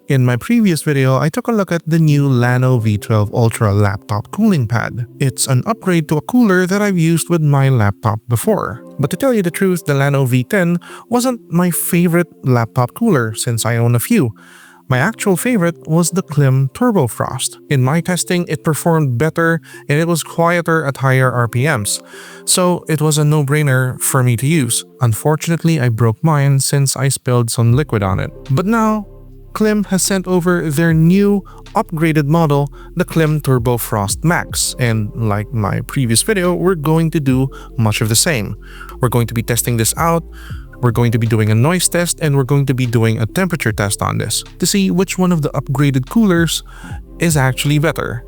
In my previous video, I took a look at the new Lano V12 Ultra laptop cooling pad. It's an upgrade to a cooler that I've used with my laptop before. But to tell you the truth, the Lano V10 wasn't my favorite laptop cooler since I own a few. My actual favorite was the KLIM Turbofrost. In my testing, it performed better and it was quieter at higher RPMs, so it was a no-brainer for me to use. Unfortunately, I broke mine since I spilled some liquid on it. But now, KLIM has sent over their new upgraded model, the KLIM Turbofrost MAX, and like my previous video, we're going to do much of the same. We're going to be testing this out. We're going to be doing a noise test and we're going to be doing a temperature test on this to see which one of the upgraded coolers is actually better.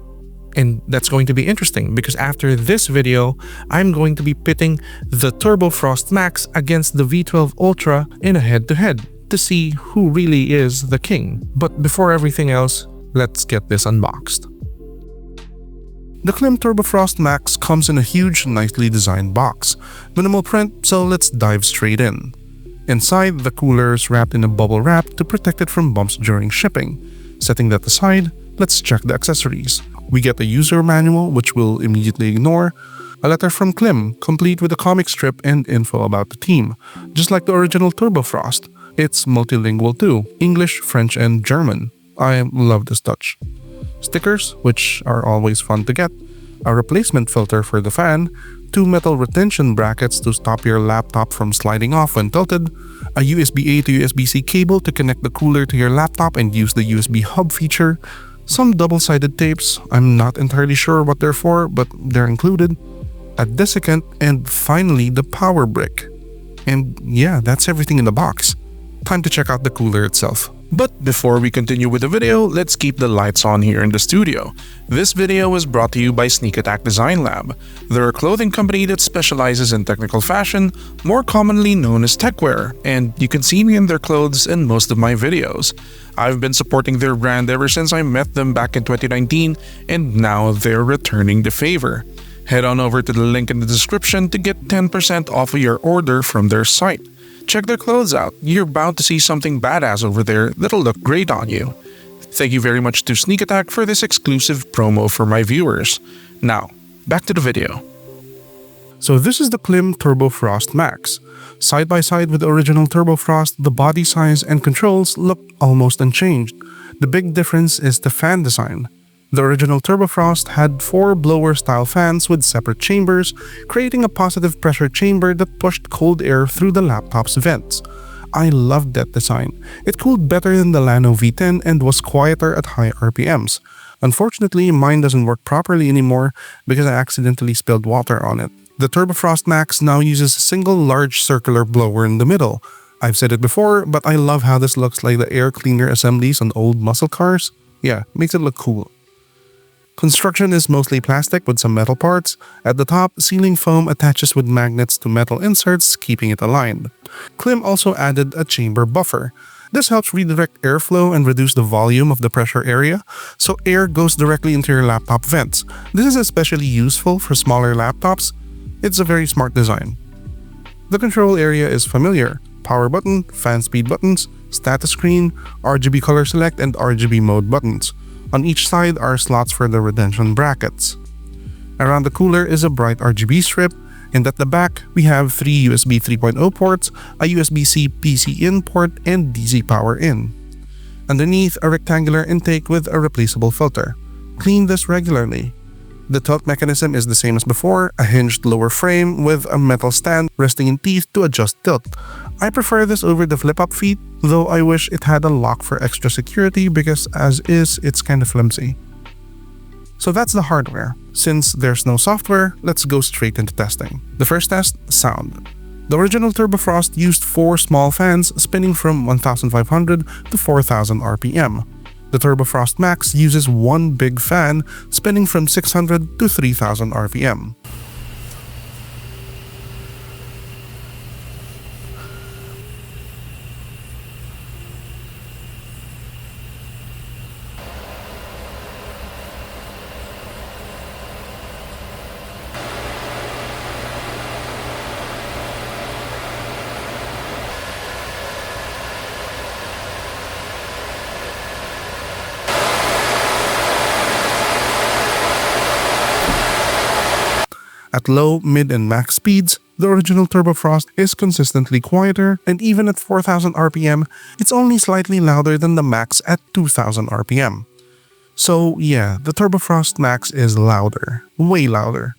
And that's going to be interesting because after this video, I'm going to be pitting the Turbofrost MAX against the V12 Ultra in a head-to-head to see who really is the king. But before everything else, let's get this unboxed. The KLIM Turbofrost MAX comes in a huge, nicely designed box. Minimal print, so let's dive straight in. Inside, the cooler is wrapped in a bubble wrap to protect it from bumps during shipping. Setting that aside, let's check the accessories. We get a user manual, which we'll immediately ignore, a letter from KLIM, complete with a comic strip and info about the team. Just like the original Turbofrost, it's multilingual too, English, French, and German. I love this touch. Stickers, which are always fun to get, a replacement filter for the fan, 2 metal retention brackets to stop your laptop from sliding off when tilted, a USB-A to USB-C cable to connect the cooler to your laptop and use the USB hub feature, some double-sided tapes, I'm not entirely sure what they're for, but they're included, a desiccant, and finally the power brick. And yeah, that's everything in the box. Time to check out the cooler itself. But before we continue with the video, let's keep the lights on here in the studio. This video was brought to you by Sneak Attack Design Lab. They're a clothing company that specializes in technical fashion, more commonly known as techwear, and you can see me in their clothes in most of my videos. I've been supporting their brand ever since I met them back in 2019, and now they're returning the favor. Head on over to the link in the description to get 10% off of your order from their site. Check their clothes out. You're bound to see something badass over there that'll look great on you. Thank you very much to Sneak Attack for this exclusive promo for my viewers. Now, back to the video. So this is the KLIM Turbofrost MAX. Side by side with the original Turbofrost, the body size and controls look almost unchanged. The big difference is the fan design. The original Turbofrost had 4 blower-style fans with separate chambers, creating a positive pressure chamber that pushed cold air through the laptop's vents. I loved that design. It cooled better than the Lano V10 and was quieter at high RPMs. Unfortunately, mine doesn't work properly anymore because I accidentally spilled water on it. The Turbofrost MAX now uses a single large circular blower in the middle. I've said it before, but I love how this looks like the air cleaner assemblies on old muscle cars. Yeah, makes it look cool. Construction is mostly plastic with some metal parts. At the top, sealing foam attaches with magnets to metal inserts, keeping it aligned. KLIM also added a chamber buffer. This helps redirect airflow and reduce the volume of the pressure area, so air goes directly into your laptop vents. This is especially useful for smaller laptops. It's a very smart design. The control area is familiar. Power button, fan speed buttons, status screen, RGB color select, and RGB mode buttons. On each side are slots for the retention brackets. Around the cooler is a bright RGB strip, and at the back, we have 3 USB 3.0 ports, a USB-C PC in port, and DC power in. Underneath, a rectangular intake with a replaceable filter. Clean this regularly. The tilt mechanism is the same as before, a hinged lower frame with a metal stand resting in teeth to adjust tilt. I prefer this over the flip-up feet, though I wish it had a lock for extra security because as is, it's kind of flimsy. So that's the hardware. Since there's no software, let's go straight into testing. The first test, sound. The original Turbofrost used 4 small fans spinning from 1500 to 4000 RPM. The Turbofrost MAX uses 1 big fan spinning from 600 to 3000 RPM. At low, mid, and max speeds, the original Turbofrost is consistently quieter, and even at 4000 RPM, it's only slightly louder than the Max at 2000 RPM. So yeah, the Turbofrost Max is louder, way louder.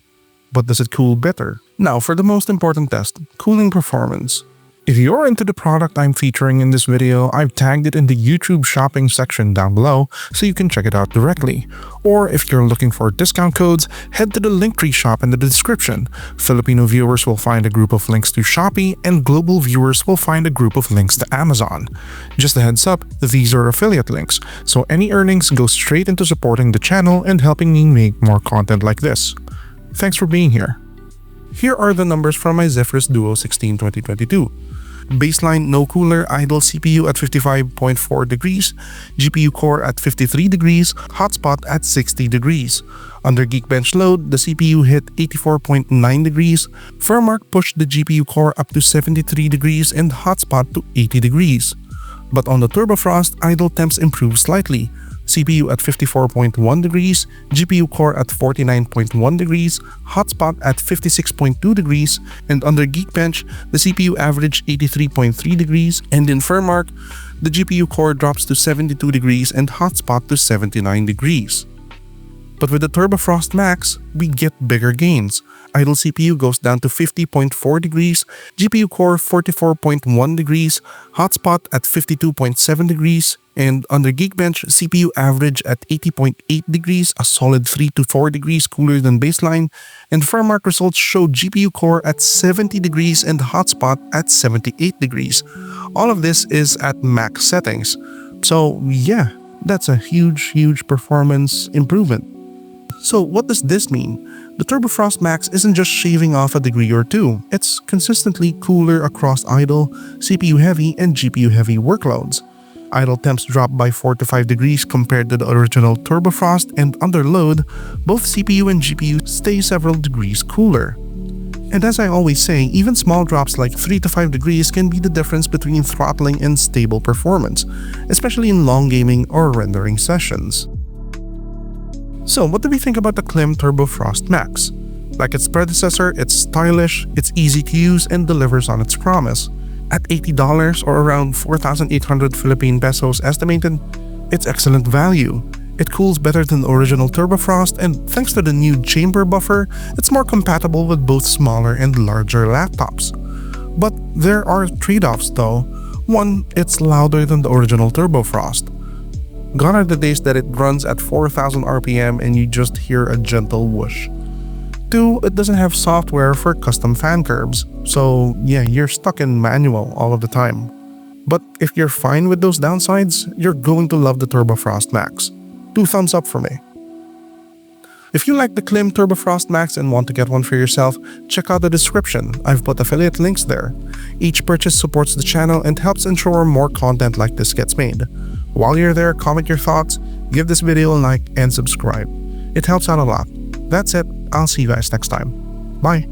But does it cool better? Now for the most important test, cooling performance. If you're into the product I'm featuring in this video, I've tagged it in the YouTube shopping section down below so you can check it out directly. Or if you're looking for discount codes, head to the Linktree shop in the description. Filipino viewers will find a group of links to Shopee, and global viewers will find a group of links to Amazon. Just a heads up, these are affiliate links, so any earnings go straight into supporting the channel and helping me make more content like this. Thanks for being here. Here are the numbers from my Zephyrus Duo 16 2022. Baseline no cooler idle CPU at 55.4 degrees, GPU core at 53 degrees, hotspot at 60 degrees. Under Geekbench load, the CPU hit 84.9 degrees, Firmark pushed the GPU core up to 73 degrees and hotspot to 80 degrees. But on the Turbofrost, idle temps improved slightly. CPU at 54.1 degrees, GPU core at 49.1 degrees, hotspot at 56.2 degrees, and under Geekbench, the CPU averaged 83.3 degrees, and in Firmark, the GPU core drops to 72 degrees and hotspot to 79 degrees. But with the Turbofrost Max, we get bigger gains. Idle CPU goes down to 50.4 degrees, GPU core 44.1 degrees, hotspot at 52.7 degrees, and under Geekbench, CPU average at 80.8 degrees, a solid 3 to 4 degrees cooler than baseline, and Firmark results show GPU core at 70 degrees and hotspot at 78 degrees. All of this is at max settings. So yeah, that's a huge performance improvement. So what does this mean? The Turbofrost Max isn't just shaving off a degree or two, it's consistently cooler across idle, CPU heavy, and GPU heavy workloads. Idle temps drop by 4 to 5 degrees compared to the original Turbofrost, and under load, both CPU and GPU stay several degrees cooler. And as I always say, even small drops like 3 to 5 degrees can be the difference between throttling and stable performance, especially in long gaming or rendering sessions. So what do we think about the KLIM Turbofrost MAX? Like its predecessor, it's stylish, it's easy to use, and delivers on its promise. At $80 or around 4,800 Philippine pesos estimated, it's excellent value. It cools better than the original Turbofrost, and thanks to the new chamber buffer, it's more compatible with both smaller and larger laptops. But there are trade-offs though. One, it's louder than the original Turbofrost. Gone are the days that it runs at 4000 RPM and you just hear a gentle whoosh. 2, it doesn't have software for custom fan curves, so yeah, you're stuck in manual all of the time. But if you're fine with those downsides, you're going to love the Turbofrost Max. 2 thumbs up for me. If you like the KLIM Turbofrost Max and want to get one for yourself, check out the description. I've put affiliate links there. Each purchase supports the channel and helps ensure more content like this gets made. While you're there, comment your thoughts, give this video a like, and subscribe. It helps out a lot. That's it. I'll see you guys next time. Bye.